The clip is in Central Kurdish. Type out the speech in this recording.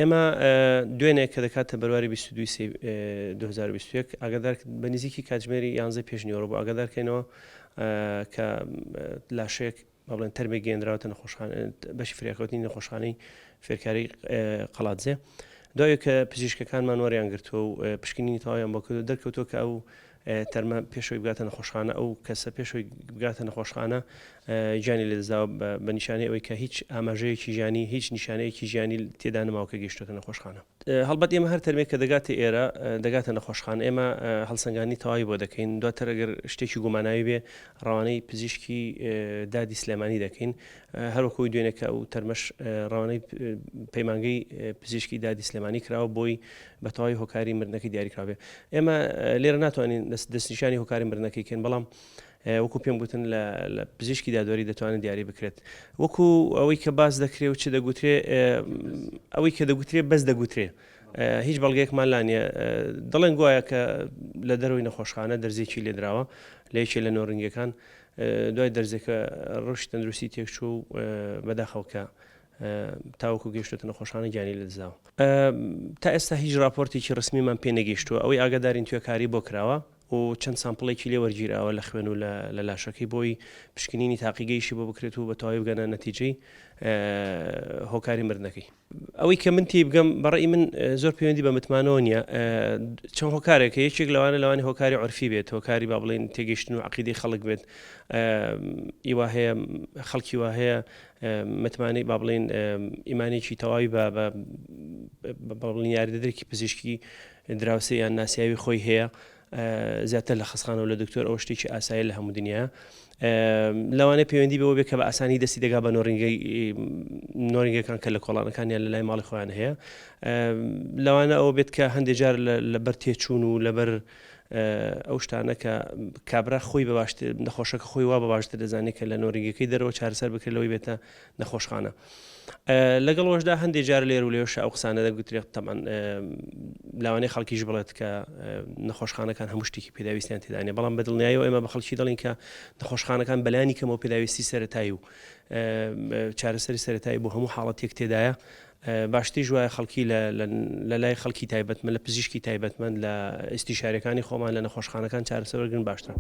ئێمە دوێنێ کە دەکاتە بەرواری 2021 ئاگادار بە نزیکی کاتژمێری 11 پێشنیوەڕۆ بۆ ئاگادارکەینەوە کە لاشەیەک بڵێن تەرمێک گەێنراوەتە بەشی فریاکەوتنی نەخۆشخانەی فێرکاری قەڵاتجێ دوایە کە پزیشکەکانمان وەریان گرتووە و پشکنینی تەواویان بۆ کردو دەرکەوتووە کە ئەو تەرمە پێشەوەی بگاتە نەخۆشخانە ئەو کەسە پێشەوەی بگاتە نەخۆشخانە گیانی لێدەزاوە بە نیشانەی ئەوەی کە هیچ ئاماژەیەکی ژیانی هیچ نیشانەیەکی ژیانی تێدا نەماوکە گەیشتوتە نەخۆشخانە. هەڵبەت ئێمە هەر تەرمێک کە دەگاتە ئێرە دەگاتە نەخۆشخانە ئێمە هەڵسەنگانی تەواوی بۆ دەکەین دواتر ئەگەر شتێکی گوماناوی بێ ڕەوانەی پزیشکی دادی سلێمانی دەکەین هەروەکوی دوێنێکە ئەو تەرمەش ڕەوانەی پەیمانگەی پزیشکی دادی سلێمانی کراوە بۆی بە تەواوی هۆکاری مردنەکەی دیاریکراوێ. ئێمە لێرە ناتوانین دەستنیشانی هۆکاری مردنەکەیکەین بەڵام وەکو پێم گوتن لە پزیشکی دادوەری دەتوانێت دیاری بکرێت وەکو ئەوەی کە باز دەکرێت و چ دەگوترێ ئەوەی کە دەگوترێ بەس دەگوترێ هیچ بەڵگەیەکمان لانیە دەڵێن گوایە کە لە دەرەوەی نەخۆشخانە دەرزێکی لێدراوە لە یەکێ لە نۆڕنگەکان دوای دەرزێکە ڕۆژی تەندروستی تێکچوو بەداخەوکە تاوەکو گەیشتوتە نەخۆشخانە گیانی لێدەزاوە. تا ئێستا هیچ راپۆرتێکی ڕسمیمان پێ نەگەیشتووە ئەوەی ئاگادارین توێکاری بۆ کراوە و چەند سامپڵێکی لێ وەرگیراوە لە خوێن و لە لاشەکەی بۆی پشکنینی تاقیگەیشی بۆ بکرێت و بە تەواوی بگەنە نەتیجەی هۆکاری مردنەکەی. ئەوەی کە من تی بگەم بەڕێی من زۆر پەیوەندی بە متمانەوە نییە چەند هۆکارێکە یەکێک لەوانی هۆکاری عورفی بێت هۆکاری با بڵێن تێگەیشتن و عەقیدەی خەڵک بێت ئیوا هەیە خەڵکی وا هەیە متمانەی با بڵێن ئیمانێکی تەواوی بڵێن یاریدەدرێکی پزیشکی دراوسێ یان ناسیاوی خۆی هەیە زیاتر لە خەسخانە و لە دکتۆر ئەو شتێکی ئاسایی لە هەموو دنیا لەوانەیە پەیوەندی بەوە بێت کە بە ئاسانی دەستی دەگا بە نۆڕینگەکان کە لە کۆڵانەکانیان لە لای ماڵی خۆیان هەیە لەوانە ئەوە بێت کە هەندێک جار لەبەر تێچوون و لەبەر ئەو شتانە کە کابرا خۆی بەباشتر نەخۆشەکە خۆی وا بەباشتر دەزانێت کە لە نۆڕینگەکەی دەرەوە چارەسەر بکرێت لەوەی بێتە نەخۆشخانە. لەگەڵ وەشدا هەندێک جار لێر و لێوش ئەو قسانە دەگوترێت تەمان لاوانەی خەڵکیش بڵێت کە نەخۆشخانەکان هەموو شتێکی پێداویستیان تێدانێ بەڵام بەدڵنیاییەوە ئێمە بە خەڵکی دەڵین کە نەخۆشخانەکان بەلایانی کەمەوە پێداویستی سەرەتایی و چارەسەری سەرەتایی بۆ هەموو حاڵەتێک تێدایە باشتری ژوایە خەڵکی لە لای خەڵکی تایبەتمەند لە پزیشکی تایبەتمەند لە ئیستیشارەکانی خۆمان لە نەخۆشخانەکان چارەسەر وەرگن باشتر.